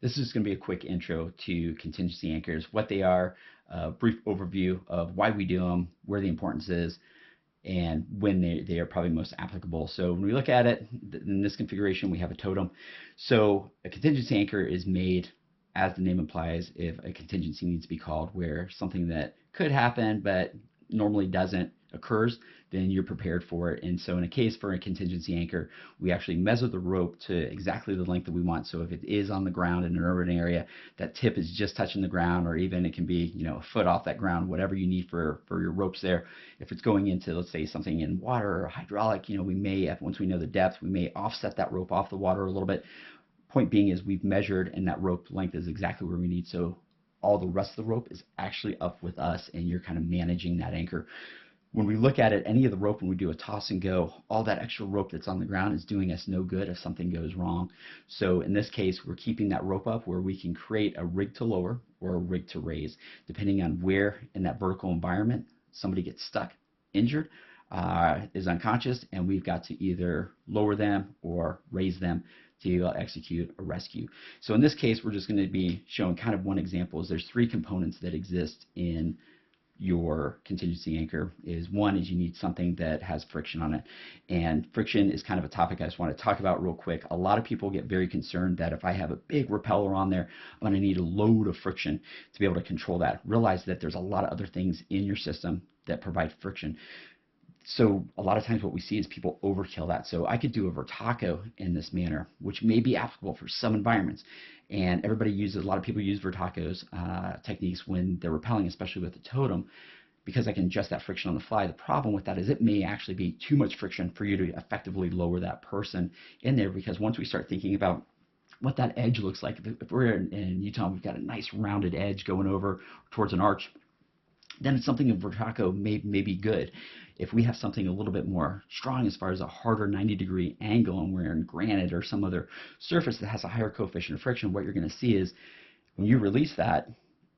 This is going to be a quick intro to contingency anchors, what they are, a brief overview of why we do them, where the importance is, and when they are probably most applicable. So when we look at it, in this configuration, we have a totem. So a contingency anchor is made, as the name implies, if a contingency needs to be called, where something that could happen but normally doesn't occurs, then you're prepared for it. And so in a case for a contingency anchor, we actually measure the rope to exactly the length that we want. So if it is on the ground in an urban area, that tip is just touching the ground, or even it can be, a foot off that ground, whatever you need for your ropes there. If it's going into, let's say, something in water or hydraulic, we may, once we know the depth, we may offset that rope off the water a little bit. Point being is we've measured and that rope length is exactly where we need. So all the rest of the rope is actually up with us, and you're kind of managing that anchor. When we look at it, any of the rope, when we do a toss and go, all that extra rope that's on the ground is doing us no good if something goes wrong. So in this case, we're keeping that rope up where we can create a rig to lower or a rig to raise, depending on where in that vertical environment somebody gets stuck, injured, is unconscious, and we've got to either lower them or raise them to execute a rescue. So in this case, we're just going to be showing kind of one example. There's three components that exist in your contingency anchor. One is you need something that has friction on it, and friction is kind of a topic I just want to talk about real quick. A lot of people get very concerned that if I have a big rappeller on there, I'm going to need a load of friction to be able to control that. Realize that there's a lot of other things in your system that provide friction. So a lot of times what we see is people overkill that. So I could do a vertaco in this manner, which may be applicable for some environments. And a lot of people use vertacos techniques when they're rappelling, especially with the totem, because I can adjust that friction on the fly. The problem with that is it may actually be too much friction for you to effectively lower that person in there, because once we start thinking about what that edge looks like, if we're in Utah, we've got a nice rounded edge going over towards an arch, then it's something in vertaco may be good. If we have something a little bit more strong as far as a harder 90-degree angle, and we're in granite or some other surface that has a higher coefficient of friction, what you're going to see is when you release that,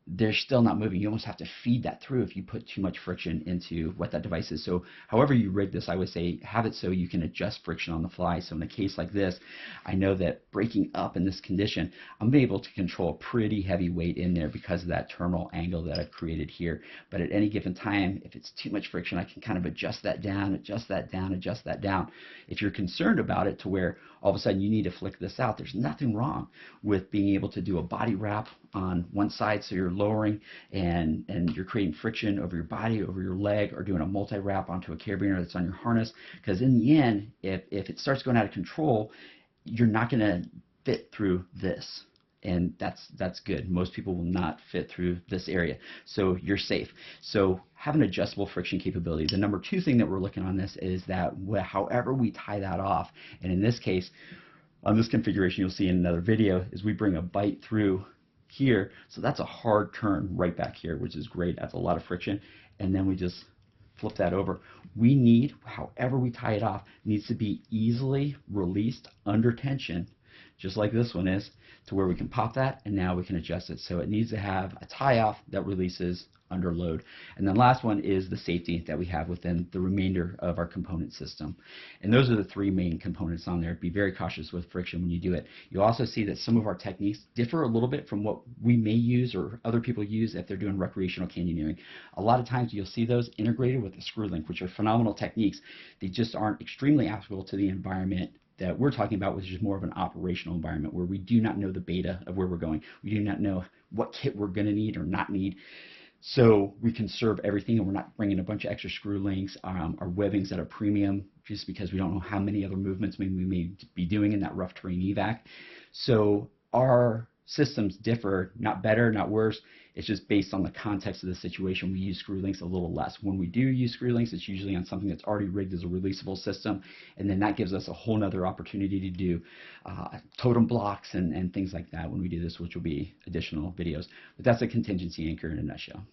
they're still not moving. You almost have to feed that through if you put too much friction into what that device is. So however you rig this, I would say have it so you can adjust friction on the fly. So in a case like this, I know that breaking up in this condition, I'm able to control a pretty heavy weight in there because of that terminal angle that I've created here. But at any given time, if it's too much friction, I can kind of adjust that down, adjust that down, adjust that down. If you're concerned about it to where all of a sudden you need to flick this out, there's nothing wrong with being able to do a body wrap on one side, so you're lowering and you're creating friction over your body, over your leg, or doing a multi-wrap onto a carabiner that's on your harness. Because in the end, if it starts going out of control, you're not going to fit through this. And that's good. Most people will not fit through this area, so you're safe. So have an adjustable friction capability. The number two thing that we're looking on this is that however we tie that off, and in this case, on this configuration you'll see in another video, is we bring a bite through here. So that's a hard turn right back here, which is great. That's a lot of friction. And then we just flip that over. We need, however we tie it off, needs to be easily released under tension, just like this one is, to where we can pop that and now we can adjust it. So it needs to have a tie off that releases under load. And then last one is the safety that we have within the remainder of our component system. And those are the three main components on there. Be very cautious with friction when you do it. You'll also see that some of our techniques differ a little bit from what we may use or other people use if they're doing recreational canyoneering. A lot of times you'll see those integrated with the screw link, which are phenomenal techniques. They just aren't extremely applicable to the environment that we're talking about, which is more of an operational environment where we do not know the beta of where we're going. We do not know what kit we're going to need or not need. So we conserve everything, and we're not bringing a bunch of extra screw links or webbings at a premium just because we don't know how many other movements we may be doing in that rough terrain evac. So our systems differ, not better, not worse. It's just based on the context of the situation. We use screw links a little less. When we do use screw links, it's usually on something that's already rigged as a releasable system, and then that gives us a whole nother opportunity to do totem blocks and things like that when we do this, which will be additional videos. But that's a contingency anchor in a nutshell.